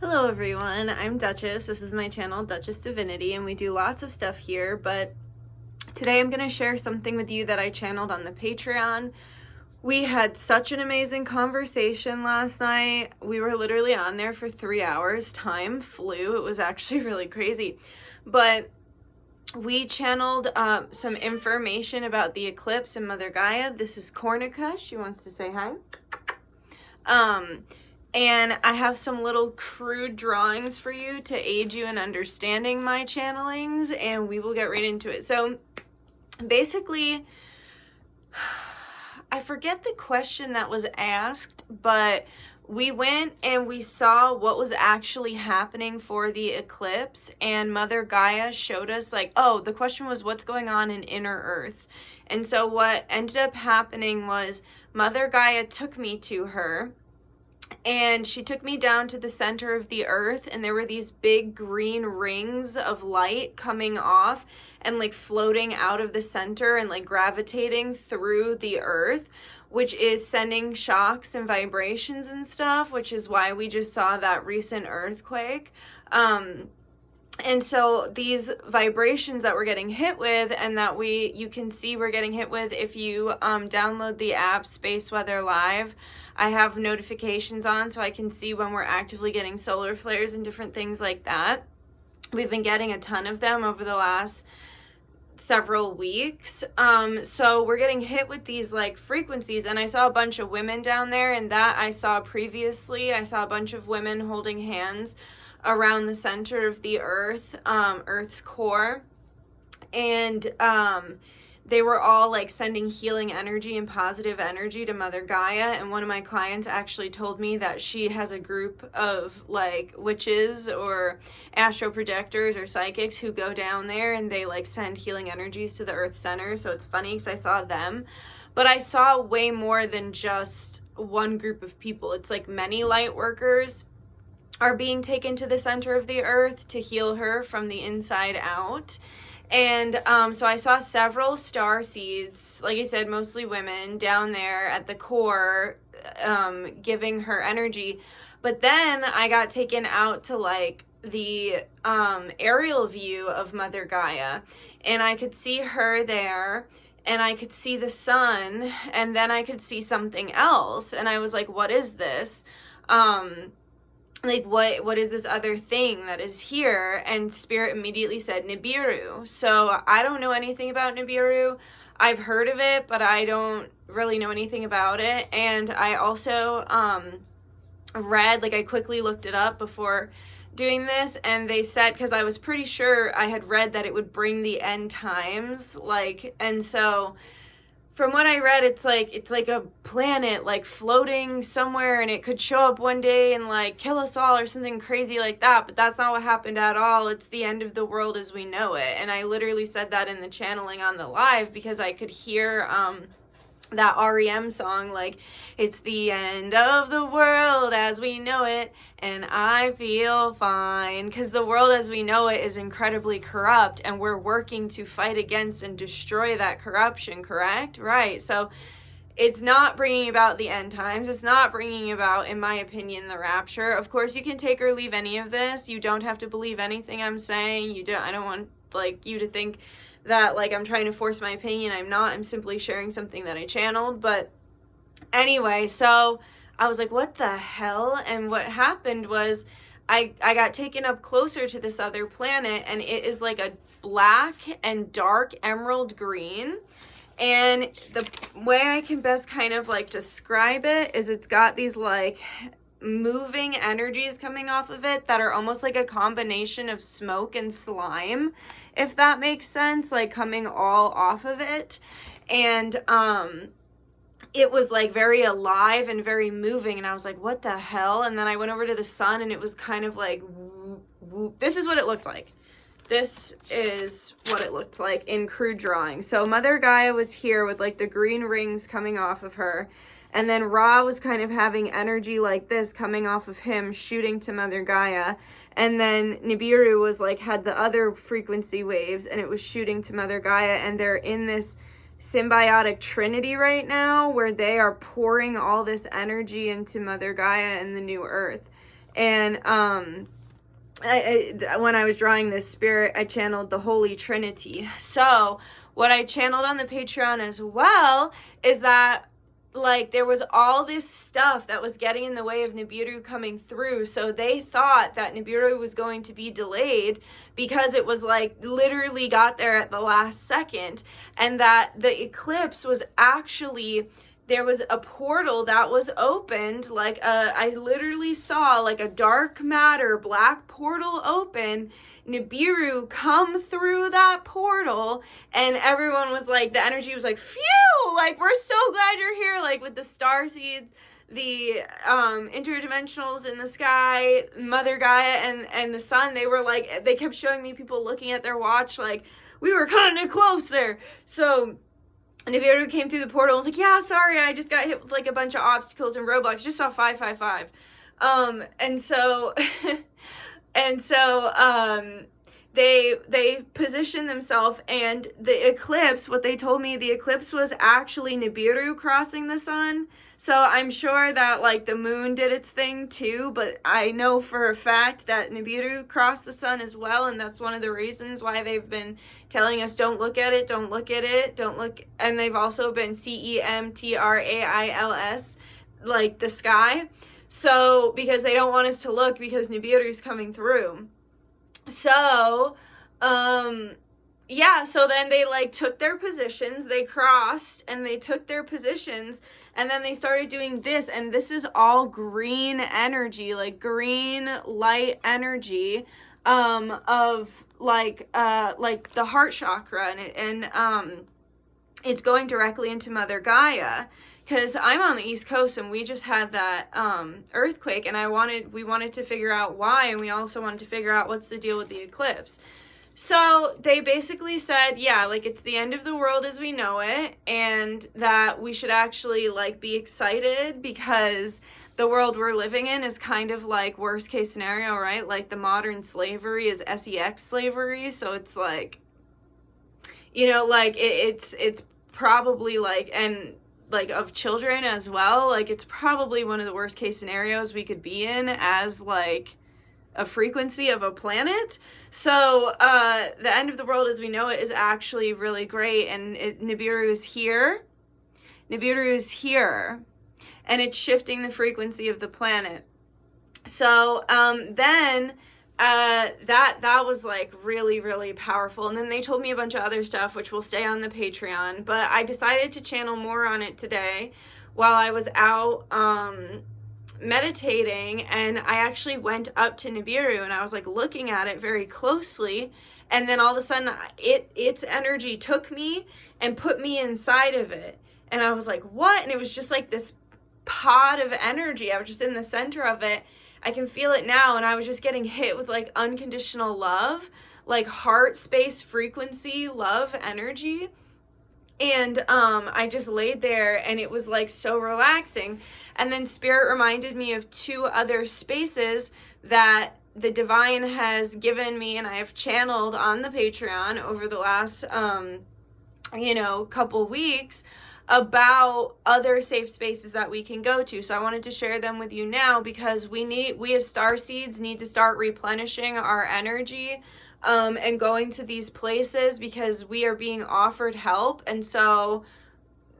Hello everyone, I'm Dutchess. This is my channel, Dutchess Divinity, and we do lots of stuff here, but today I'm going to share something with you that I channeled on the Patreon. We had such an amazing conversation last night. We were literally on there for 3 hours. Time flew. It was actually really crazy. But we channeled some information about the eclipse and Mother Gaia. This is Cornica. She wants to say hi. And I have some little crude drawings for you to aid you in understanding my channelings, and we will get right into it. So basically, I forget the question that was asked, but we went and we saw what was actually happening for the eclipse, and Mother Gaia showed us the question was what's going on in inner Earth. And so what ended up happening was Mother Gaia took me to her, and she took me down to the center of the earth, and there were these big green rings of light coming off and floating out of the center and gravitating through the earth, which is sending shocks and vibrations and stuff, which is why we just saw that recent earthquake. And so these vibrations that we're getting hit with, and that you can see we're getting hit with if you download the app Space Weather Live. I have notifications on so I can see when we're actively getting solar flares and different things like that. We've been getting a ton of them over the last several weeks. So we're getting hit with these frequencies, and I saw a bunch of women down there, and that I saw previously. I saw a bunch of women holding hands around the center of the earth, Earth's core, and they were all sending healing energy and positive energy to Mother Gaia. And one of my clients actually told me that she has a group of witches or astro projectors or psychics who go down there and they send healing energies to the earth center. So it's funny because I saw them, but I saw way more than just one group of people. It's many light workers are being taken to the center of the earth to heal her from the inside out. And so I saw several star seeds, like I said, mostly women down there at the core, giving her energy. But then I got taken out to the aerial view of Mother Gaia, and I could see her there, and I could see the sun, and then I could see something else, and I was like, what is this? What is this other thing that is here? And Spirit immediately said Nibiru. So I don't know anything about Nibiru. I've heard of it, but I don't really know anything about it. And I also read, I quickly looked it up before doing this, and they said, because I was pretty sure I had read that it would bring the end times, and so from what I read, it's like a planet floating somewhere, and it could show up one day and kill us all or something crazy like that. But that's not what happened at all. It's the end of the world as we know it. And I literally said that in the channeling on the live because I could hear that REM song, it's the end of the world as we know it, and I feel fine, because the world as we know it is incredibly corrupt, and we're working to fight against and destroy that corruption, correct? Right. So it's not bringing about the end times. It's not bringing about, in my opinion, the rapture. Of course, you can take or leave any of this. You don't have to believe anything I'm saying. I don't want you to think that I'm trying to force my opinion. I'm not. I'm simply sharing something that I channeled. But anyway, so I was like, what the hell? And what happened was I got taken up closer to this other planet, and it is a black and dark emerald green. And the way I can best kind of describe it is it's got these moving energies coming off of it that are almost like a combination of smoke and slime, if that makes sense, coming all off of it. And it was very alive and very moving, and I was like, what the hell? And then I went over to the sun, and it was kind of whoop. This is what it looked like. This is what it looked like in crude drawing. So Mother Gaia was here with the green rings coming off of her. And then Ra was kind of having energy like this coming off of him, shooting to Mother Gaia. And then Nibiru was had the other frequency waves, and it was shooting to Mother Gaia. And they're in this symbiotic trinity right now where they are pouring all this energy into Mother Gaia and the new earth. And when I was drawing this spirit, I channeled the Holy Trinity. So what I channeled on the Patreon as well is that, like, there was all this stuff that was getting in the way of Nibiru coming through. So they thought that Nibiru was going to be delayed because it was, like, literally got there at the last second. And that the eclipse was actually, there was a portal that was opened, like, I literally saw, like, a dark matter, black portal open, Nibiru come through that portal, and everyone was like, the energy was like, phew, like, we're so glad you're here, like, with the starseeds, the interdimensionals in the sky, Mother Gaia, and the sun. They were like, they kept showing me people looking at their watch, like, we were kind of close there. So Nibiru came through the portal and was like, yeah, sorry, I just got hit with, like, a bunch of obstacles and roadblocks. Just saw 555. They positioned themselves, and the eclipse, what they told me, the eclipse was actually Nibiru crossing the sun. So I'm sure that, like, the moon did its thing too, but I know for a fact that Nibiru crossed the sun as well, and that's one of the reasons why they've been telling us, don't look at it, don't look at it, don't look, and they've also been CEMTRAILS, like the sky. So, because they don't want us to look because Nibiru's coming through. So, yeah, so then they, like, took their positions, they crossed, and they took their positions, and then they started doing this, and this is all green energy, like, green light energy, of, like, the heart chakra, and it's going directly into Mother Gaia. Because I'm on the East Coast, and we just had that earthquake, and we wanted to figure out why, and we also wanted to figure out what's the deal with the eclipse. So they basically said, yeah, like, it's the end of the world as we know it, and that we should actually, like, be excited because the world we're living in is kind of like worst case scenario, right? Like, the modern slavery is sex slavery, so it's like, you know, like, it's probably, like, and, like, of children as well, like, it's probably one of the worst case scenarios we could be in as, like, a frequency of a planet. So the end of the world as we know it is actually really great, and Nibiru is here, and it's shifting the frequency of the planet. So then that was, like, really, really powerful. And then they told me a bunch of other stuff, which will stay on the Patreon, but I decided to channel more on it today while I was out meditating, and I actually went up to Nibiru, and I was, like, looking at it very closely, and then all of a sudden its energy took me and put me inside of it, and I was like, what? And it was just like this pod of energy. I was just in the center of it. I can feel it now, and I was just getting hit with, like, unconditional love, like, heart space frequency love energy. And I just laid there, and it was, like, so relaxing. And then Spirit reminded me of 2 other spaces that the divine has given me, and I have channeled on the Patreon over the last couple weeks, about other safe spaces that we can go to. So I wanted to share them with you now, because we as starseeds need to start replenishing our energy and going to these places, because we are being offered help, and so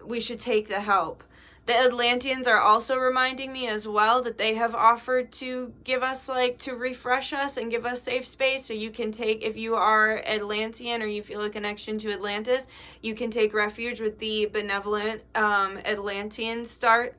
we should take the help. The Atlanteans are also reminding me as well that they have offered to give us, like, to refresh us and give us safe space. So you can take, if you are Atlantean or you feel a connection to Atlantis, you can take refuge with the benevolent Atlantean star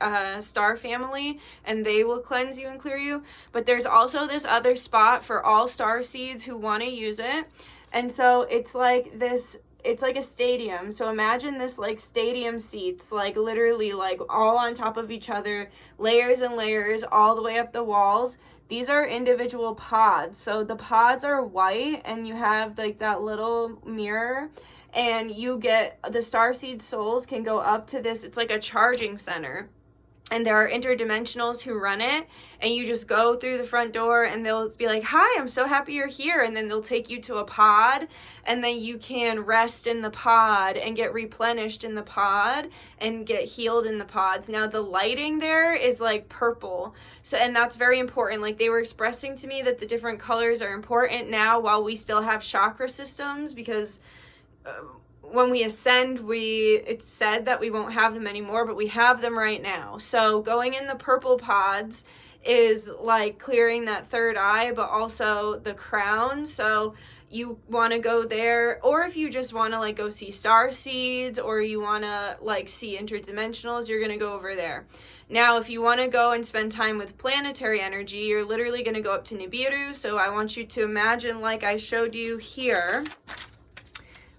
family, and they will cleanse you and clear you. But there's also this other spot for all star seeds who want to use it. And so it's like this, it's like a stadium. So imagine this, like, stadium seats, like, literally, like, all on top of each other, layers and layers all the way up the walls. These are individual pods. So the pods are white, and you have, like, that little mirror, and you get, the starseed souls can go up to this, it's like a charging center. and there are interdimensionals who run it, and you just go through the front door and they'll be like, hi, I'm so happy you're here, and then they'll take you to a pod, and then you can rest in the pod and get replenished in the pod and get healed in the pods. Now the lighting there is like purple, so, and that's very important. Like, they were expressing to me that the different colors are important now while we still have chakra systems, because when we ascend, it's said that we won't have them anymore, but we have them right now. So going in the purple pods is like clearing that third eye, but also the crown. So you want to go there, or if you just want to like go see star seeds, or you want to like see interdimensionals, you're going to go over there. Now, if you want to go and spend time with planetary energy, you're literally going to go up to Nibiru. So I want you to imagine, like I showed you here,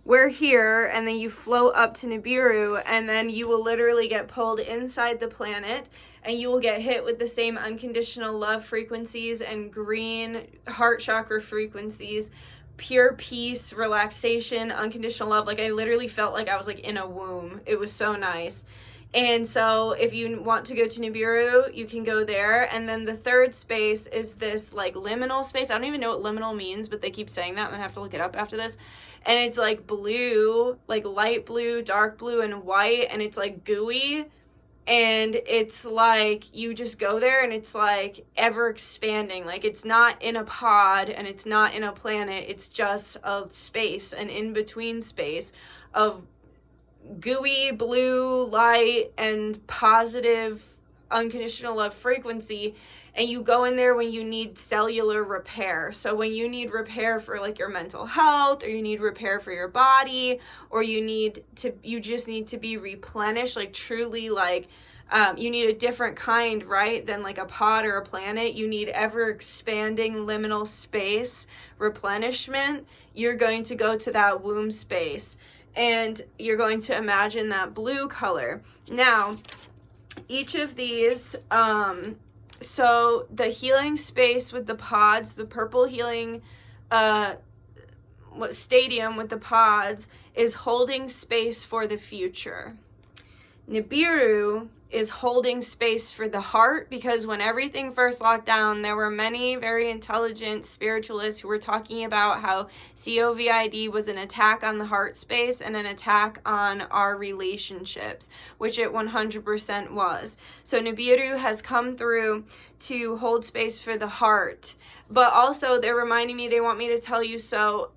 we're here, and then you float up to Nibiru, and then you will literally get pulled inside the planet, and you will get hit with the same unconditional love frequencies and green heart chakra frequencies, pure peace, relaxation, unconditional love. Like, I literally felt like I was like in a womb. It was so nice. And so if you want to go to Nibiru, you can go there. And then the third space is this like liminal space. I don't even know what liminal means, but they keep saying that. I'm gonna have to look it up after this. And it's like blue, like light blue, dark blue, and white, and it's like gooey. And it's like you just go there, and it's like ever expanding. Like, it's not in a pod and it's not in a planet. It's just a space, an in-between space of gooey blue light and positive unconditional love frequency. And you go in there when you need cellular repair. So when you need repair for like your mental health, or you need repair for your body, or you just need to be replenished, like truly, like you need a different kind, right, than like a pod or a planet. You need ever expanding liminal space replenishment. You're going to go to that womb space, and you're going to imagine that blue color. Now, each of these, so the healing space with the pods, the purple healing stadium with the pods, is holding space for the future. Nibiru is holding space for the heart, because when everything first locked down, there were many very intelligent spiritualists who were talking about how COVID was an attack on the heart space and an attack on our relationships, which it 100% was. So Nibiru has come through to hold space for the heart, but also they're reminding me, they want me to tell you, so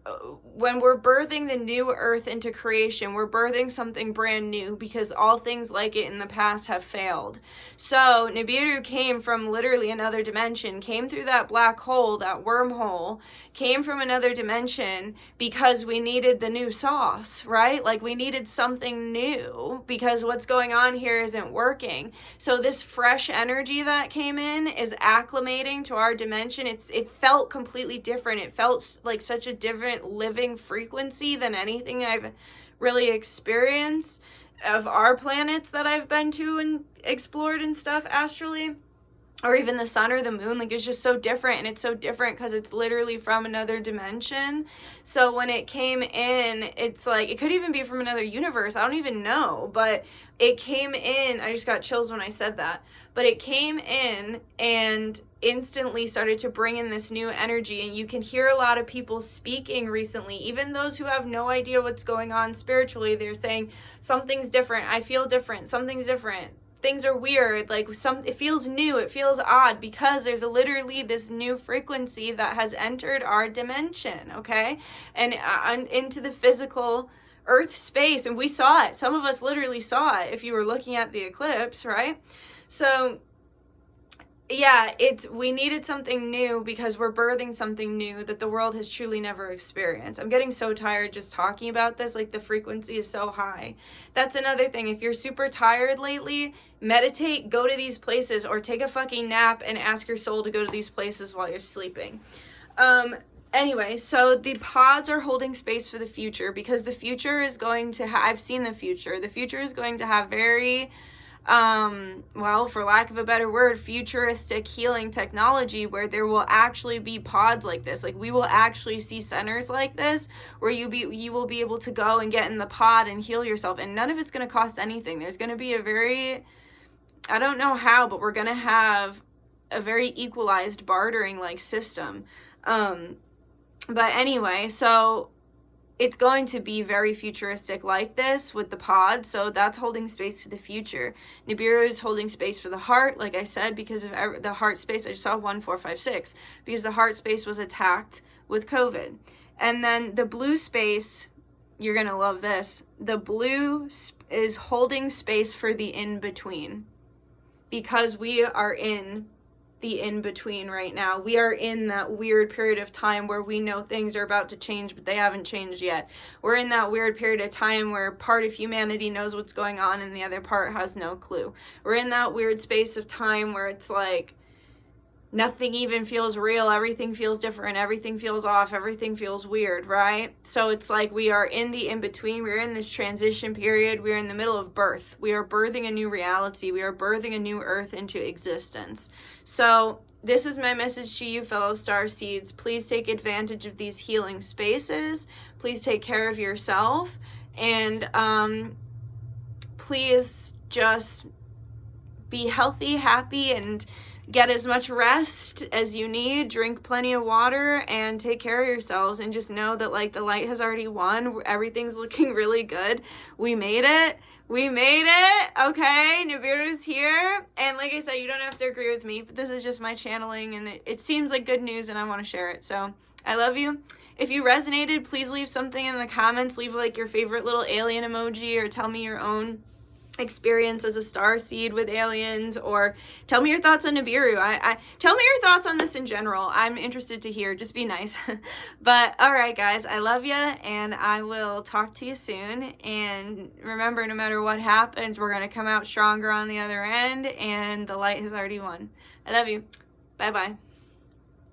when we're birthing the new earth into creation, we're birthing something brand new, because all things like it in the past have failed. So Nibiru came from literally another dimension, came through that black hole, that wormhole, came from another dimension because we needed the new sauce, right? Like, we needed something new because what's going on here isn't working. So this fresh energy that came in is acclimating to our dimension. It felt completely different. It felt like such a different living frequency than anything I've really experienced of our planets that I've been to and explored and stuff astrally, or even the sun or the moon. Like, it's just so different, and it's so different because it's literally from another dimension. So when it came in, it's like, it could even be from another universe. I don't even know, but it came in. I just got chills when I said that, but it came in and instantly started to bring in this new energy. And you can hear a lot of people speaking recently, even those who have no idea what's going on spiritually. They're saying something's different, I feel different, something's different, things are weird, like it feels new, it feels odd, because there's literally this new frequency that has entered our dimension, okay, and into the physical earth space. And we saw it. Some of us literally saw it if you were looking at the eclipse, right? So yeah, we needed something new because we're birthing something new that the world has truly never experienced. I'm getting so tired just talking about this. Like, the frequency is so high. That's another thing. If you're super tired lately, meditate, go to these places, or take a fucking nap and ask your soul to go to these places while you're sleeping. Anyway, so the pods are holding space for the future, because the future is going to I've seen the future. The future is going to have very well, for lack of a better word, futuristic healing technology, where there will actually be pods like this. Like, we will actually see centers like this where you will be able to go and get in the pod and heal yourself, and none of it's going to cost anything. There's going to be a very I don't know how, but we're going to have a very equalized bartering like system. But anyway, so it's going to be very futuristic like this with the pod, so that's holding space for the future. Nibiru is holding space for the heart, like I said, because of the heart space. I just saw 1456, because the heart space was attacked with COVID. And then the blue space, you're going to love this. The blue is holding space for the in-between, because we are in the in-between right now. We are in that weird period of time where we know things are about to change, but they haven't changed yet. We're in that weird period of time where part of humanity knows what's going on and the other part has no clue. We're in that weird space of time where it's like nothing even feels real, everything feels different, everything feels off, everything feels weird, right? So it's like we are in the in-between, we're in this transition period, we're in the middle of birth. We are birthing a new reality, we are birthing a new earth into existence. So this is my message to you, fellow star seeds. Please take advantage of these healing spaces. Please take care of yourself, and please just be healthy, happy, and get as much rest as you need. Drink plenty of water and take care of yourselves, and just know that like the light has already won. Everything's looking really good. We made it. Okay, Nibiru's here. And like I said, you don't have to agree with me, but this is just my channeling, and it seems like good news, and I want to share it. So I love you. If you resonated, please leave something in the comments. Leave like your favorite little alien emoji, or tell me your own experience as a star seed with aliens, or tell me your thoughts on Nibiru. Tell me your thoughts on this in general. I'm interested to hear. Just be nice. But all right, guys, I love you, and I will talk to you soon. And remember, no matter what happens, we're going to come out stronger on the other end, and the light has already won. I love you. Bye-bye.